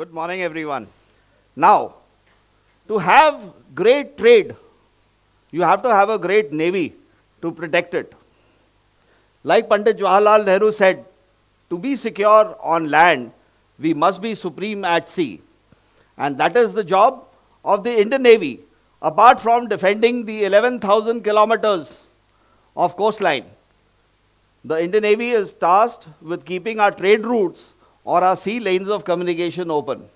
Good morning, everyone. Now, to have great trade, you have to have a great navy to protect it. Like Pandit Jawaharlal Nehru said, to be secure on land, we must be supreme at sea. And that is the job of the Indian Navy, apart from defending the 11,000 kilometers of coastline. The Indian Navy is tasked with keeping our trade routes or our sea lanes of communication open.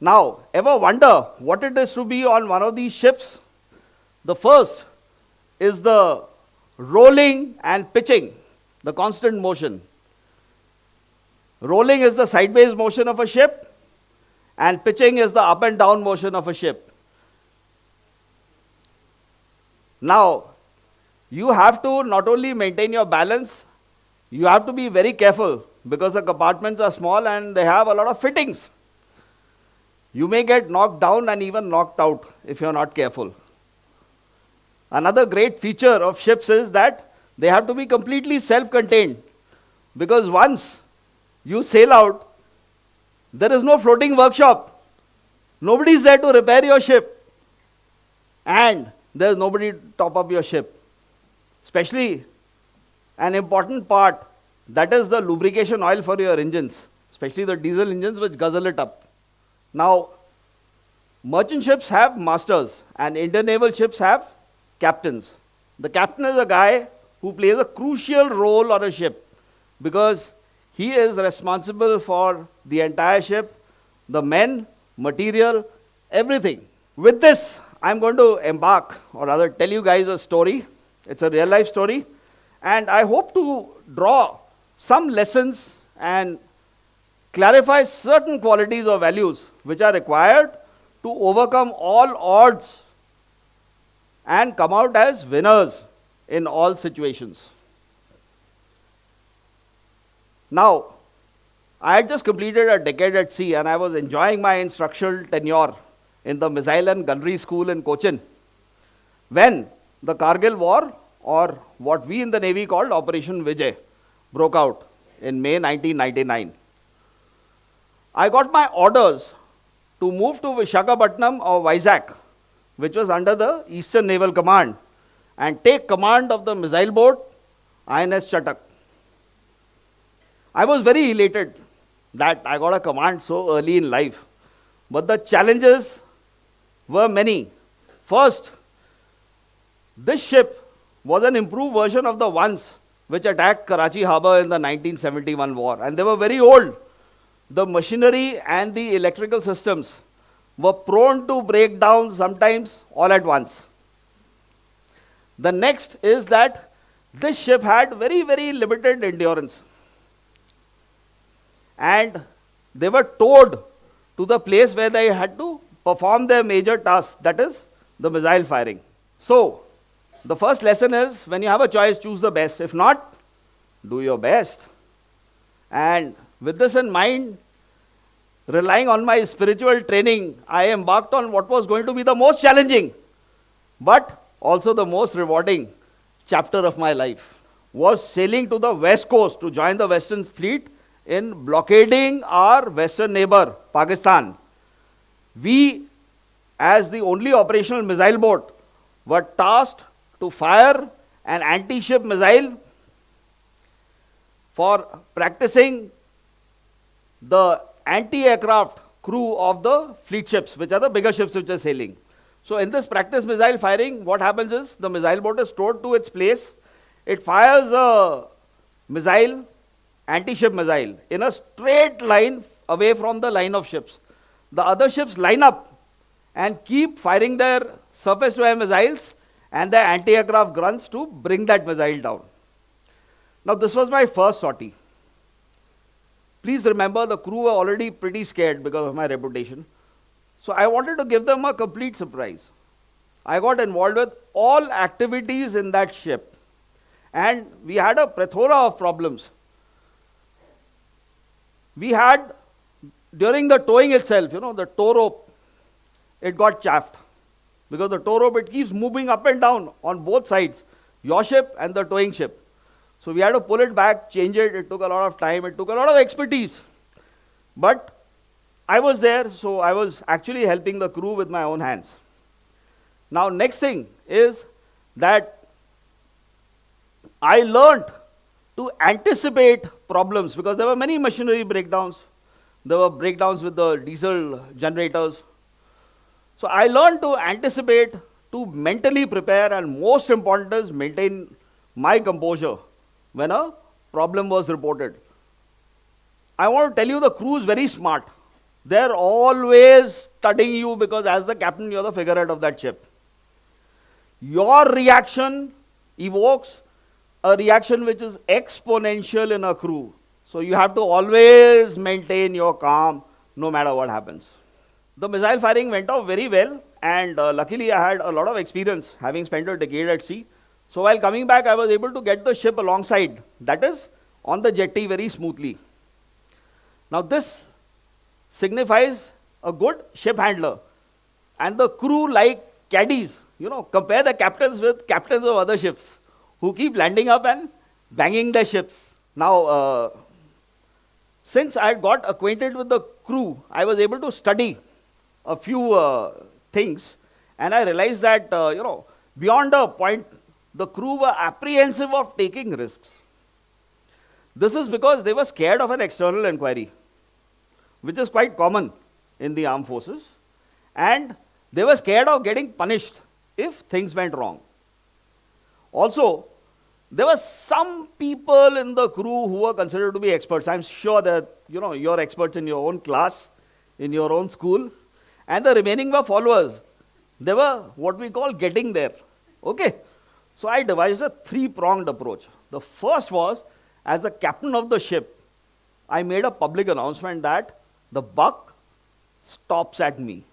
Now, ever wonder what it is to be on one of these ships? The first is the rolling and pitching, the constant motion. Rolling is the sideways motion of a ship, and pitching is the up and down motion of a ship. Now, you have to not only maintain your balance, you have to be very careful because the compartments are small and they have a lot of fittings. You may get knocked down and even knocked out if you're not careful. Another great feature of ships is that they have to be completely self-contained, because once you sail out, there is no floating workshop. Nobody is there to repair your ship, and there is nobody to top up your ship. Especially an important part, that is the lubrication oil for your engines, especially the diesel engines which guzzle it up. Now, merchant ships have masters and Indian naval ships have captains. The captain is a guy who plays a crucial role on a ship because he is responsible for the entire ship, the men, material, everything. With this, I'm going to embark, or rather tell you guys a story. It's a real life story, and I hope to draw some lessons and clarify certain qualities or values which are required to overcome all odds and come out as winners in all situations. Now, I had just completed a decade at sea and I was enjoying my instructional tenure in the Missile and Gunnery School in Cochin when the Kargil War, or what we in the Navy called Operation Vijay, broke out in May 1999. I got my orders to move to Visakhapatnam or Vizag, which was under the Eastern Naval Command, and take command of the missile boat INS Chatak. I was very elated that I got a command so early in life, but the challenges were many. First, this ship was an improved version of the ones which attacked Karachi Harbour in the 1971 war, and they were very old. The machinery and the electrical systems were prone to break down sometimes all at once. The next is that this ship had very, very limited endurance, and they were towed to the place where they had to perform their major task, that is the missile firing. So, the first lesson is, when you have a choice, choose the best. If not, do your best. And with this in mind, relying on my spiritual training, I embarked on what was going to be the most challenging, but also the most rewarding chapter of my life, was sailing to the west coast to join the Western Fleet in blockading our western neighbor, Pakistan. We, as the only operational missile boat, were tasked to fire an anti-ship missile for practicing the anti-aircraft crew of the fleet ships, which are the bigger ships which are sailing. So in this practice missile firing, what happens is the missile boat is towed to its place. It fires a missile, anti-ship missile, in a straight line away from the line of ships. The other ships line up and keep firing their surface-to-air missiles and their anti-aircraft guns to bring that missile down. Now, this was my first sortie. Please remember, the crew were already pretty scared because of my reputation. So I wanted to give them a complete surprise. I got involved with all activities in that ship, and we had a plethora of problems. We had, during the towing itself, the tow rope, it got chaffed. Because the tow rope, it keeps moving up and down on both sides, your ship and the towing ship. So we had to pull it back, change it. It took a lot of time. It took a lot of expertise. But I was there, so I was actually helping the crew with my own hands. Now, next thing is that I learned to anticipate problems because there were many machinery breakdowns. There were breakdowns with the diesel generators. So I learned to anticipate, to mentally prepare, and most important is maintain my composure when a problem was reported. I want to tell you the crew is very smart. They're always studying you because as the captain, you're the figurehead of that ship. Your reaction evokes a reaction which is exponential in a crew. So you have to always maintain your calm no matter what happens. The missile firing went off very well, and luckily I had a lot of experience having spent a decade at sea. So while coming back, I was able to get the ship alongside, that is, on the jetty very smoothly. Now this signifies a good ship handler. And the crew like caddies, compare the captains with captains of other ships who keep landing up and banging their ships. Now, since I had got acquainted with the crew, I was able to study a few things, and I realized that, beyond a point, the crew were apprehensive of taking risks. This is because they were scared of an external inquiry, which is quite common in the armed forces, and they were scared of getting punished if things went wrong. Also, there were some people in the crew who were considered to be experts. I'm sure that you're experts in your own class, in your own school, and the remaining were followers. They were what we call getting there. Okay? So I devised a three-pronged approach. The first was, as the captain of the ship, I made a public announcement that the buck stops at me.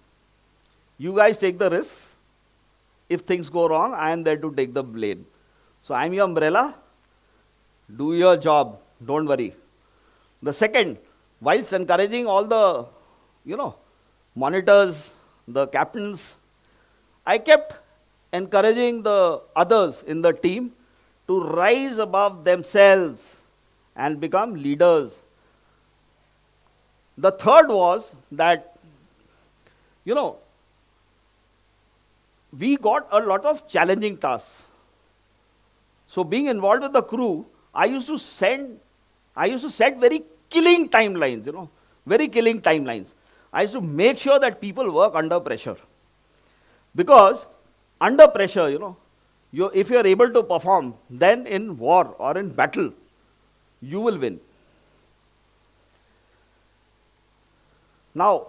You guys take the risks. If things go wrong, I am there to take the blame. So I'm your umbrella. Do your job. Don't worry. The second, whilst encouraging all the, monitors, the captains, I kept encouraging the others in the team to rise above themselves and become leaders. The third was that, we got a lot of challenging tasks. So being involved with the crew, I used to set very killing timelines, very killing timelines. I used to make sure that people work under pressure. Because under pressure, if you're able to perform, then in war or in battle, you will win. Now,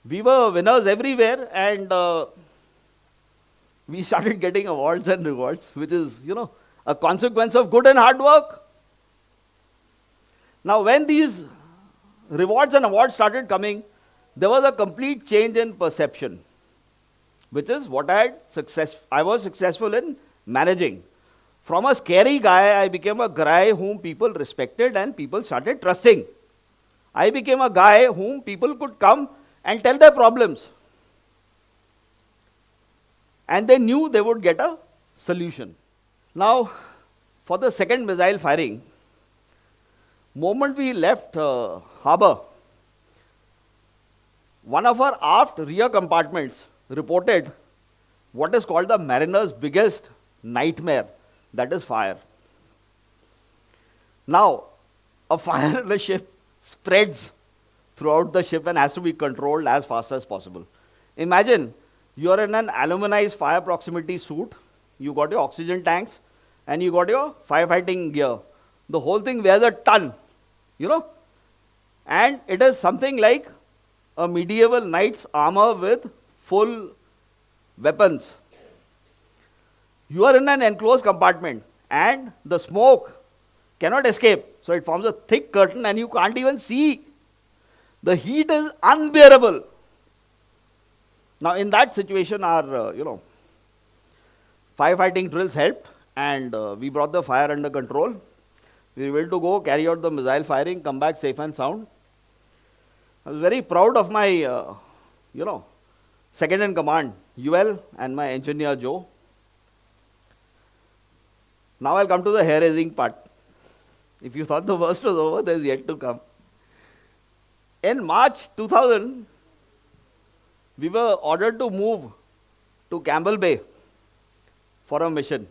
we were winners everywhere, and we started getting awards and rewards, which is, a consequence of good and hard work. Now, when these rewards and awards started coming, there was a complete change in perception, which is what I was successful in managing. From a scary guy, I became a guy whom people respected and people started trusting. I became a guy whom people could come and tell their problems. And they knew they would get a solution. Now, for the second missile firing, moment we left harbor, one of our aft rear compartments reported what is called the mariner's biggest nightmare, that is fire. Now, a fire in a ship spreads throughout the ship and has to be controlled as fast as possible. Imagine you're in an aluminized fire proximity suit, you got your oxygen tanks, and you got your firefighting gear. The whole thing weighs a ton, and it is something like a medieval knight's armor with full weapons. You are in an enclosed compartment, and the smoke cannot escape. So it forms a thick curtain and you can't even see. The heat is unbearable. Now in that situation, our firefighting drills helped, and we brought the fire under control. We were able to go carry out the missile firing, come back safe and sound. I was very proud of my, second in command, UL, and my engineer Joe. Now I'll come to the hair raising part. If you thought the worst was over, there's yet to come. In March 2000, we were ordered to move to Campbell Bay for a mission.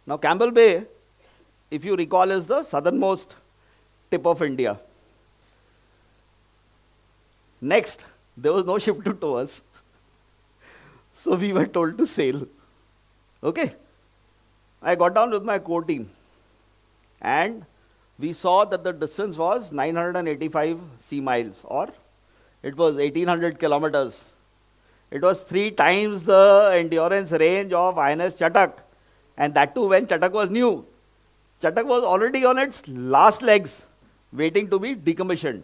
Now, Campbell Bay, if you recall, is the southernmost tip of India. Next, there was no ship to tow us. So we were told to sail. Okay. I got down with my core team. And we saw that the distance was 985 sea miles, or it was 1800 kilometers. It was 3 times the endurance range of INS Chatak. And that too when Chatak was new. Chatak was already on its last legs, waiting to be decommissioned.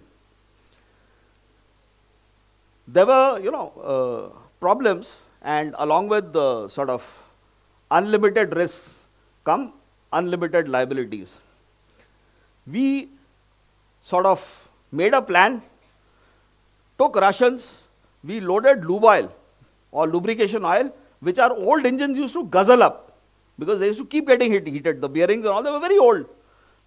There were, problems, and along with the sort of unlimited risks come unlimited liabilities. We sort of made a plan, took rations, we loaded lube oil or lubrication oil, which our old engines used to guzzle up because they used to keep getting heated. The bearings and all, they were very old.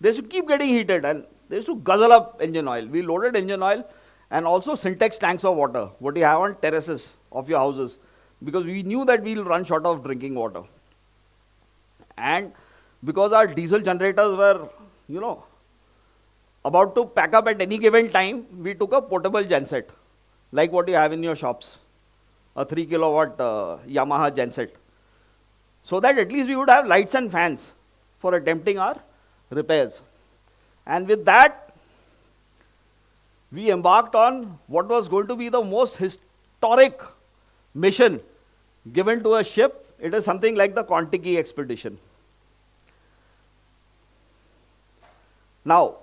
They used to keep getting heated and they used to guzzle up engine oil. We loaded engine oil and also syntax tanks of water, what you have on terraces of your houses, because we knew that we'll run short of drinking water. And because our diesel generators were, about to pack up at any given time, we took a portable genset, like what you have in your shops, a 3 kilowatt Yamaha genset, so that at least we would have lights and fans for attempting our repairs. And with that, we embarked on what was going to be the most historic mission given to a ship. It is something like the Kontiki expedition. Now,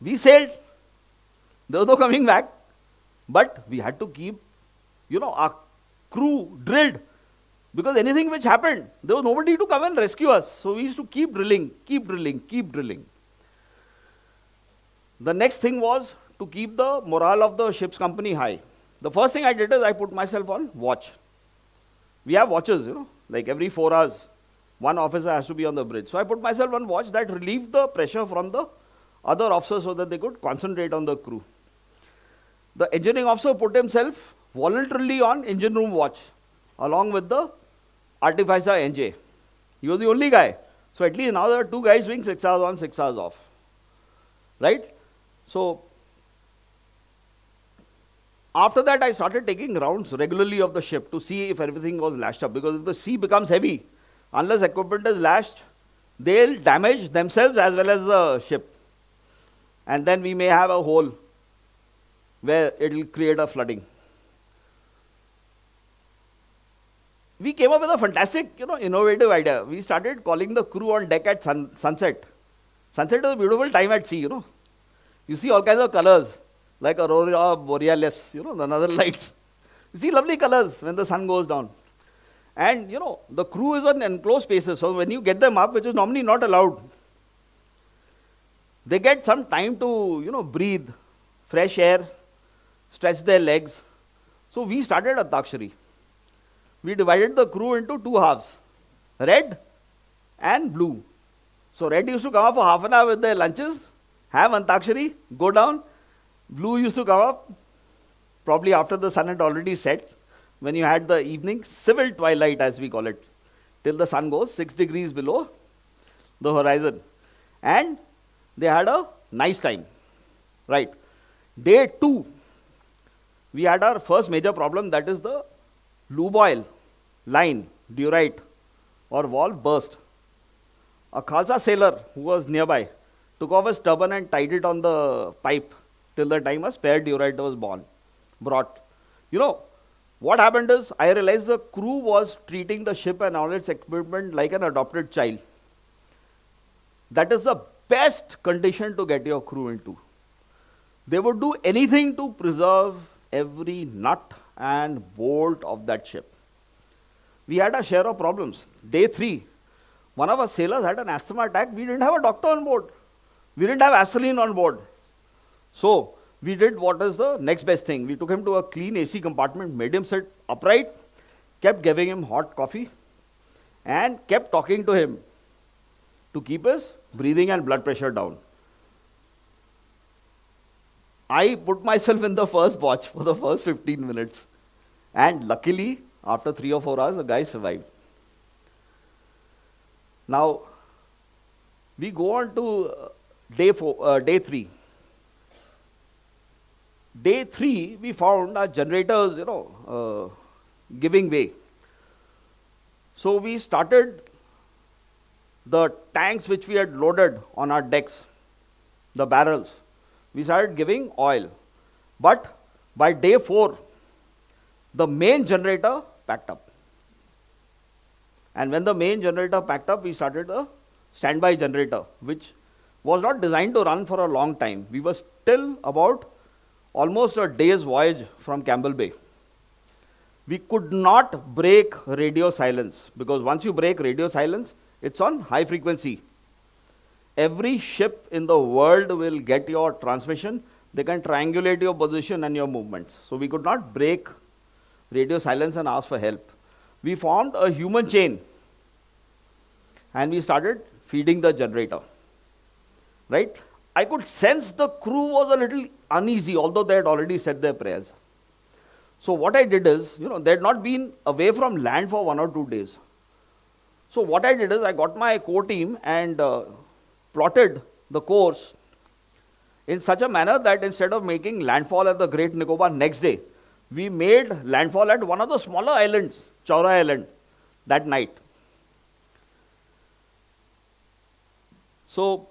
we sailed. There was no coming back. But we had to keep, our crew drilled. Because anything which happened, there was nobody to come and rescue us. So we used to keep drilling, keep drilling, keep drilling. The next thing was to keep the morale of the ship's company high. The first thing I did is I put myself on watch. We have watches, like every 4 hours, one officer has to be on the bridge. So I put myself on watch. That relieved the pressure from the other officers so that they could concentrate on the crew. The engineering officer put himself voluntarily on engine room watch, along with the artificer NJ. He was the only guy. So at least now there are 2 guys doing 6 hours on, 6 hours off. Right? So after that, I started taking rounds regularly of the ship to see if everything was lashed up. Because if the sea becomes heavy, unless equipment is lashed, they'll damage themselves as well as the ship. And then we may have a hole where it will create a flooding. We came up with a fantastic, innovative idea. We started calling the crew on deck at sunset. Sunset is a beautiful time at sea, You see all kinds of colors, like aurora borealis, the northern lights. You see lovely colors when the sun goes down. And, the crew is on enclosed spaces, so when you get them up, which is normally not allowed, they get some time to, breathe, fresh air, stretch their legs. So we started Antakshari. We divided the crew into 2 halves, red and blue. So red used to come up for half an hour with their lunches, have Antakshari, go down. Blue used to come up, probably after the sun had already set, when you had the evening, civil twilight as we call it, till the sun goes 6 degrees below the horizon. And they had a nice time. Right. Day 2, we had our first major problem, that is the lube oil line, durite or valve burst. A Khalsa sailor who was nearby took off his turban and tied it on the pipe till the time a spare durite was brought. What happened is, I realized the crew was treating the ship and all its equipment like an adopted child. That is the best condition to get your crew into. They would do anything to preserve every nut and bolt of that ship. We had a share of problems. Day 3, one of our sailors had an asthma attack. We didn't have a doctor on board. We didn't have Vaseline on board. So we did what is the next best thing. We took him to a clean AC compartment, made him sit upright, kept giving him hot coffee, and kept talking to him to keep his breathing and blood pressure down. I put myself in the first watch for the first 15 minutes. And luckily, after 3 or 4 hours, the guy survived. Now, we go on to day 3. Day 3, we found our generators, giving way. So we started the tanks which we had loaded on our decks, the barrels. We started giving oil. But by day 4, the main generator packed up. And when the main generator packed up, we started a standby generator, which was not designed to run for a long time. We were still about almost a day's voyage from Campbell Bay. We could not break radio silence, because once you break radio silence, it's on high frequency. Every ship in the world will get your transmission. They can triangulate your position and your movements. So we could not break radio silence and ask for help. We formed a human chain and we started feeding the generator. Right? I could sense the crew was a little uneasy, although they had already said their prayers. So what I did is, they had not been away from land for 1 or 2 days. So what I did is, I got my core team and plotted the course in such a manner that instead of making landfall at the Great Nicobar next day, we made landfall at one of the smaller islands, Chaura Island, that night. So,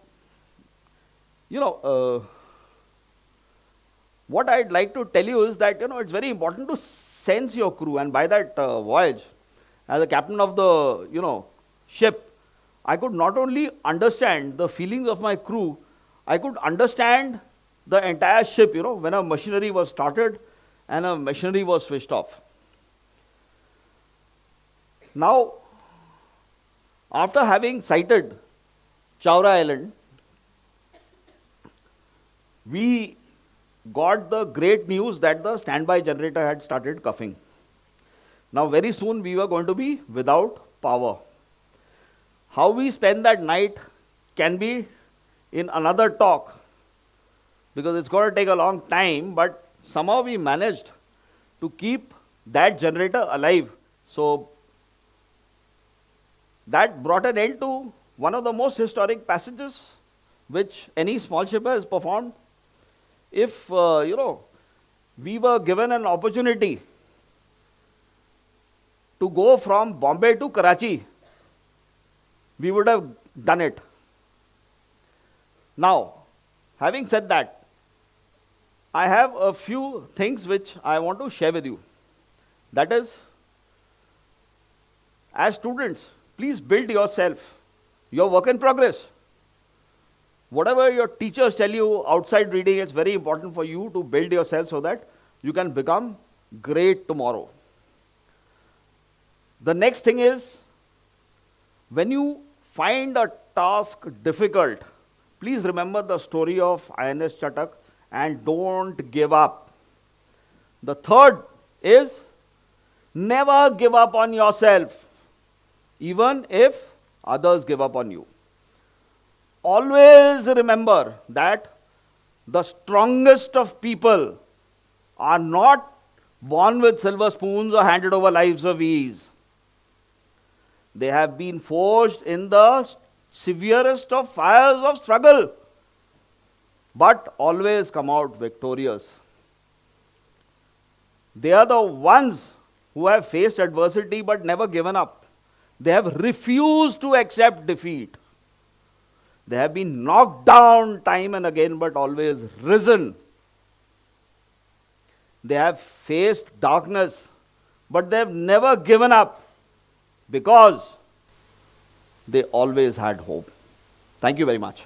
what I'd like to tell you is that, it's very important to sense your crew. And by that voyage, as a captain of the, ship, I could not only understand the feelings of my crew, I could understand the entire ship, when a machinery was started and a machinery was switched off. Now, after having sighted Chaura Island, we got the great news that the standby generator had started coughing. Now, very soon we were going to be without power. How we spend that night can be in another talk, because it's going to take a long time, but somehow we managed to keep that generator alive. So that brought an end to one of the most historic passages which any small ship has performed. If, we were given an opportunity to go from Bombay to Karachi, we would have done it. Now, having said that, I have a few things which I want to share with you. That is, as students, please build yourself, your work in progress. Whatever your teachers tell you outside reading, it's very important for you to build yourself so that you can become great tomorrow. The next thing is, when you find a task difficult, please remember the story of INS Chatak and don't give up. The third is, never give up on yourself, even if others give up on you. Always remember that the strongest of people are not born with silver spoons or handed over lives of ease. They have been forged in the severest of fires of struggle, but always come out victorious. They are the ones who have faced adversity but never given up. They have refused to accept defeat. They have been knocked down time and again, but always risen. They have faced darkness, but they have never given up, because they always had hope. Thank you very much.